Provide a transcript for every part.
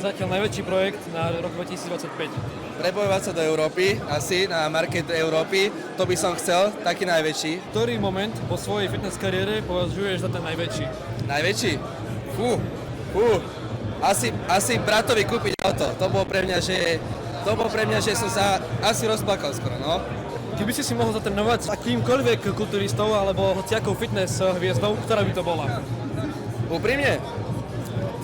zatiaľ najväčší projekt na rok 2025? Prebojovať sa do Európy, asi na market Európy, to by som chcel, taký najväčší. Ktorý moment po svojej fitness kariére považuješ za ten najväčší? Najväčší? Fú. Asi bratovi kúpiť auto, to bolo pre mňa, že som sa asi rozplakal skoro, no. Keby si mohol zatrénovať s akýmkoľvek kulturistou alebo hociakou fitness hviezdou, ktorá by to bola? Úprimne?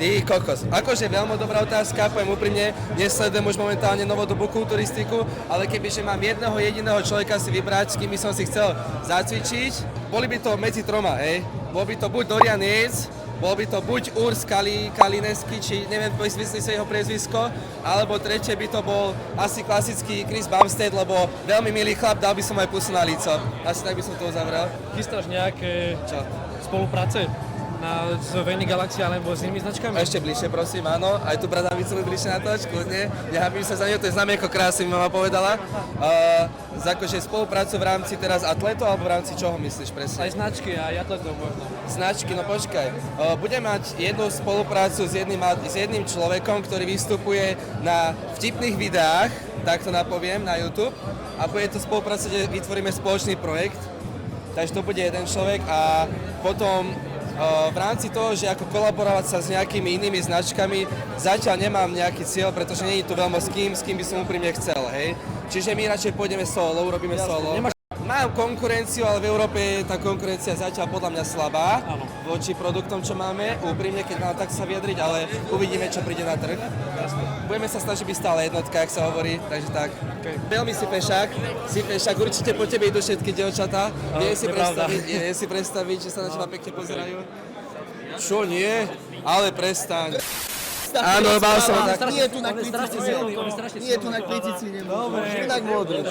Ty kokos. Akože veľmi dobrá otázka, poviem úprimne, nesledujem už momentálne novodobú kulturistiku, ale kebyže mám jedného jediného človeka si vybrať, s kým by som si chcel zacvičiť, boli by to medzi troma, hej. Bol by to buď Dorian Yates, bol by to buď Urs Kalinesky, či neviem, vysvetlí sa jeho priezvisko, alebo tretie by to bol asi klasický Chris Bumstead, lebo veľmi milý chlap, dal by som aj pusu na líco. Asi tak by som to uzavrel. Chystáš nejaké spolupráce s Veny Galaxy alebo s inými značkami? Ešte bližšie, prosím, áno. Aj tu bradavicu bližšie na toč, kľudne. Nehábim sa za ňou, to je známe ako krásy, mi mama povedala. Akože spoluprácu v rámci teraz atletov, alebo v rámci čoho myslíš presne? Aj značky, aj atletov možno. Značky, no počkaj. Budem mať jednu spoluprácu s jedným človekom, ktorý vystupuje na vtipných videách, tak to napoviem, na YouTube. A bude to spolupráca, kde vytvoríme spoločný projekt. Takže to bude jeden človek a potom v rámci toho, že ako kolaborovať sa s nejakými inými značkami, zatiaľ nemám nejaký cieľ, pretože nie je tu veľmi s kým by som úprimne chcel, hej. Čiže my radšej pôjdeme solo, urobíme solo. Mám konkurenciu, ale v Európe je tá konkurencia zatiaľ podľa mňa slabá voči produktom, čo máme. Úprimne, keď mám tak sa vyjadriť, ale uvidíme, čo príde na trh. Budeme sa snažiť byť stále jednotka, ak sa hovorí, takže tak. Okay. Veľmi si fešák, určite po tebe idú všetky dievčatá. Vie si predstaviť, že sa na teba pekne pozerajú? Čo nie? Ale prestaň. Áno, mal som tak. Nie je tu na klicici, nie je tu na klicici, nemôžem. Tak modrý.